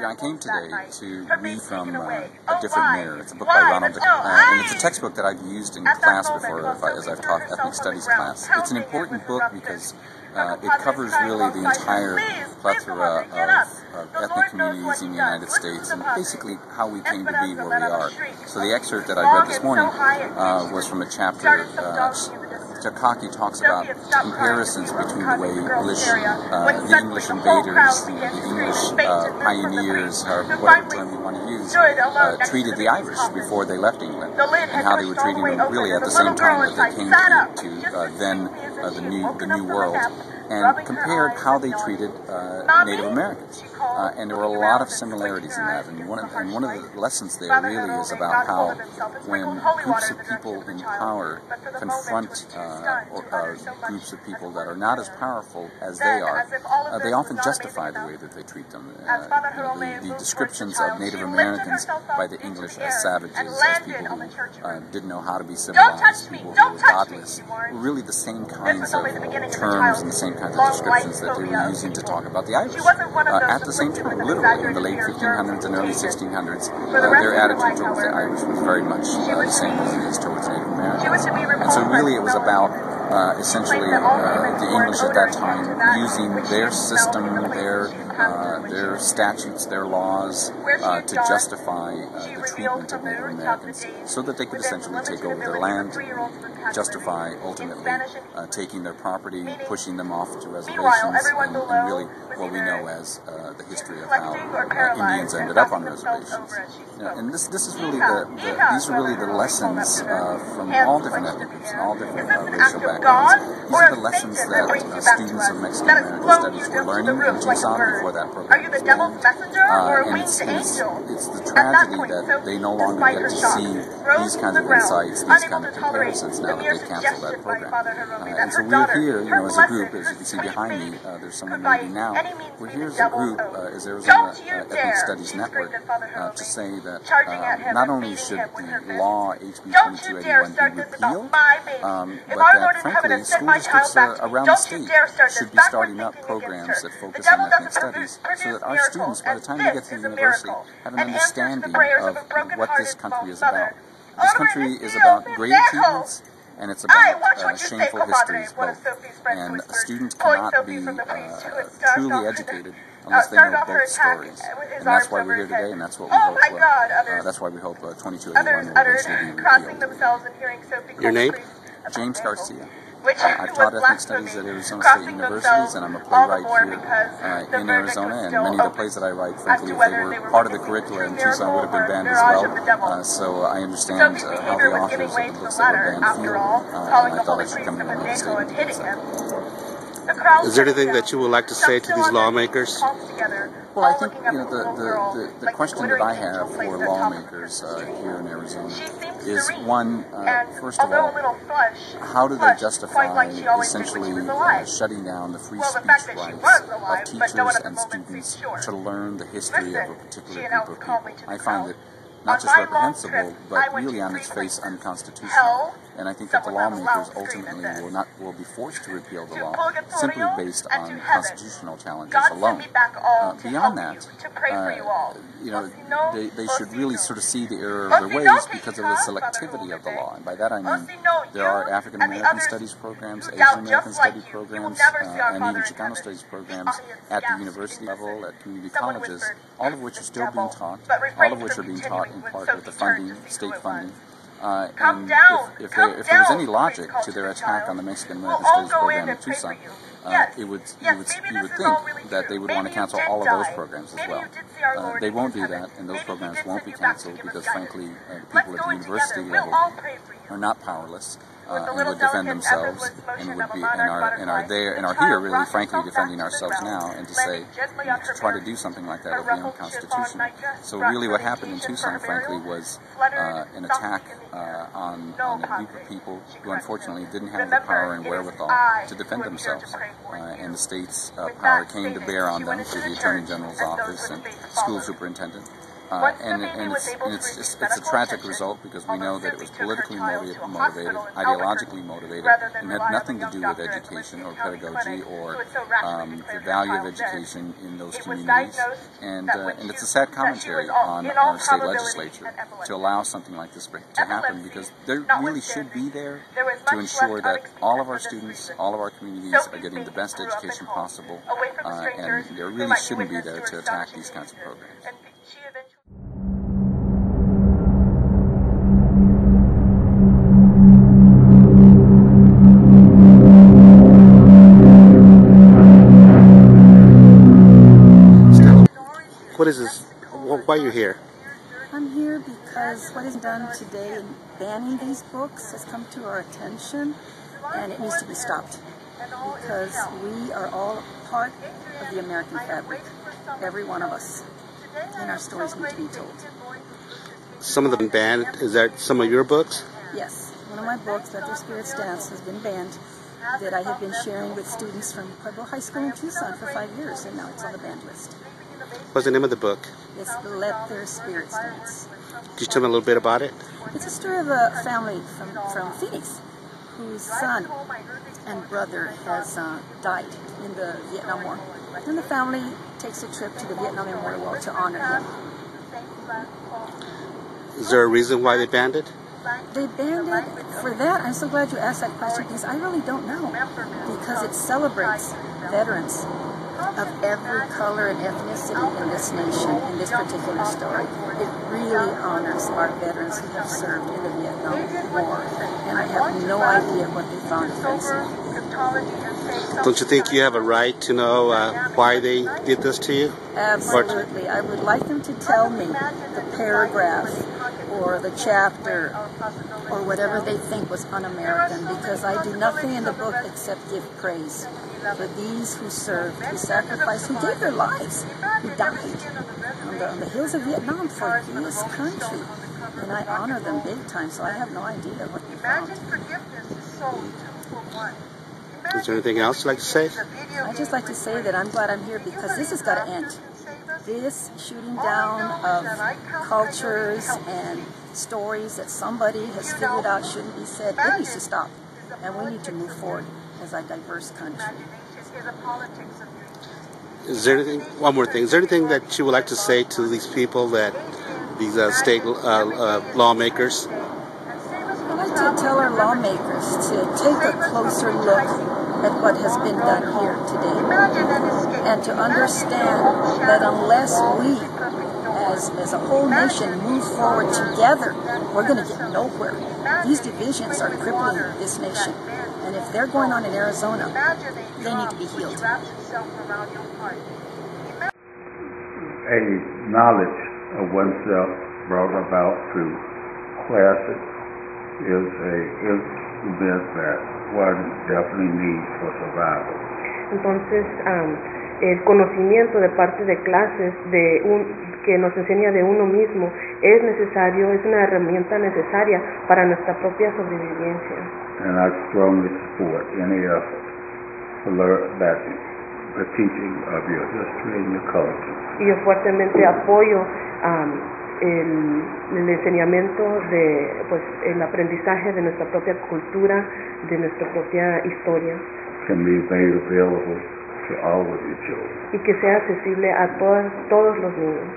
I came today to read from A Different Mirror. It's a book by Ronald, and it's a textbook that I've used in class before as I've taught ethnic studies class. It's an important book because it covers really the entire plethora of ethnic communities in the United States and basically how we came to be where we are. So the excerpt that I read this morning was from a chapter. Takaki talks about comparisons between the way the English invaders, the English pioneers, or whatever term you want to use, treated the Irish before they left England, and how they were treating them really at the same time that they came to then the New World, and compared how they treated Native Americans. And there were a lot of similarities in that. And one of the lessons there really is about how when groups of people in power confront groups of people that are not as powerful as they are, they often justify the way that they treat them. The descriptions of Native Americans by the English as savages, as people who didn't know how to be civilized, people who were godless, were really the same kinds of terms and the same kinds of descriptions that they were using to talk about the Irish. At the same time, literally, in the late 1500s and early 1600s, their attitude towards the Irish was very much the same as it is towards Native Americans. And so really it was about essentially the English at that time using their system, their statutes, their laws to justify the treatment of Native Americans so that they could essentially take over their land, justify ultimately taking their property, pushing them off to reservations, and really what we know as the history of how Indians ended up on reservations. And this is really these are really the lessons from all different ethnic groups and all different racial backgrounds. These are the lessons that students of Mexican American Studies were learning in Tucson before that program was begun. And it's the tragedy that they no longer get to see these kinds of insights, these kinds of comparisons now that they've canceled that program. And so we're here, as a group, as you can see behind me, there's someone reading now. We're here as a group, as Arizona Ethnic Studies Network, to say that not only should the law HB 2281 be repealed, but that frankly school districts around the state should be starting up programs that focus on ethnic studies so that our students, by the time they get to the university, have an understanding of what this country is about. This country is about great achievements, and it's about shameful histories both. And a student cannot be truly educated unless they know both stories. And that's why we're here today, and that's what we hope. That's why we hope 2281 will eventually be repealed. Your name? James Garcia. I've taught ethnic studies at Arizona State Universities, and I'm a playwright here in Arizona, and many of the plays that I write, frankly, if they were part of the curricula in Tucson, would have been banned as well. So I understand how the authors of the books that were banned feel, and I thought I should come here and make a statement against that. Is there anything that you would like to say to these lawmakers? Well, I think the question that I have for lawmakers here in Arizona is one, first of all, how do they justify essentially shutting down the free speech rights of teachers and students to learn the history of a particular group of people? I find it not just reprehensible, but really on its face unconstitutional. And I think that the lawmakers ultimately will be forced to repeal the law simply based on constitutional challenges alone. Beyond that, they should really sort of see the error of their ways because of the selectivity of the law. And by that I mean there are African American studies programs, Asian American studies programs, and even Chicano studies programs at the university level, at community colleges, all of which are still being taught, all of which are being taught in part with the funding, state funding. And if there was any logic to their attack on the Mexican American Studies program in Tucson, you would think that they would want to cancel all of those programs as well. They won't do that, and those programs won't be canceled because, frankly, the people at the university level are not powerless. And would defend themselves, and are here really, frankly, defending ourselves now, and to say to try to do something like that would be unconstitutional. So really, what happened in Tucson, frankly, was an attack on a group of people who unfortunately didn't have the power and wherewithal to defend themselves, and the state's power came to bear on them through the Attorney General's office and school superintendent. It's a tragic result because we know that it was politically motivated, ideologically motivated, and had nothing to do with education or pedagogy or the value of education in those communities. And it's a sad commentary on our state legislature to allow something like this to happen, because they really should be there to ensure that all of our students, all of our communities are getting the best education possible, and they really shouldn't be there to attack these kinds of programs. Stella, what is this? Why are you here? I'm here because what is done today in banning these books has come to our attention, and it needs to be stopped, because we are all part of the American fabric, every one of us, and our stories need to be told. Some of them banned. Is that some of your books? Yes, one of my books, Let Their Spirits Dance, has been banned, that I have been sharing with students from Pueblo High School in Tucson for 5 years, and now it's on the banned list. What's the name of the book? It's Let Their Spirits Dance. Could you tell me a little bit about it? It's a story of a family from Phoenix whose son and brother has died in the Vietnam War. And the family takes a trip to the Vietnam Memorial Wall to honor him. Is there a reason why they banned it? They banned it for that. I'm so glad you asked that question, because I really don't know. Because it celebrates veterans of every color and ethnicity in this nation, in this particular story. It really honors our veterans who have served in the Vietnam War, and I have no idea what they found offensive. Don't you think you have a right to know why they did this to you? Absolutely. I would like them to tell me the paragraph or the chapter or whatever they think was un-American, because I do nothing in the book except give praise for these who served, who sacrificed, who gave their lives, who died on the hills of Vietnam for this country. And I honor them big time, so I have no idea what they found. Is there anything else you'd like to say? I'd just like to say that I'm glad I'm here, because this has got to end. This shooting down of cultures and stories that somebody has figured out shouldn't be said, it needs to stop. And we need to move forward as a diverse country. Is there anything, one more thing, is there anything that you would like to say to these people, these state lawmakers? I'd like to tell our lawmakers to take a closer look at what has been done here today, and to understand that unless we, as a whole nation, move forward together, we're going to get nowhere. These divisions are crippling this nation, and if they're going on in Arizona, they need to be healed. A knowledge of oneself brought about through classes is a event that one definitely needs for survival. Entonces, el conocimiento de parte de clases que nos enseña de uno mismo es necesario, es una herramienta necesaria para nuestra propia sobrevivencia. And I strongly support any effort to learn that the teaching of your history and your culture. Y yo fuertemente apoyo el enseñamiento el aprendizaje de nuestra propia cultura, de nuestra propia historia. Can be made available to all of your children. Y que sea accesible a todos los niños.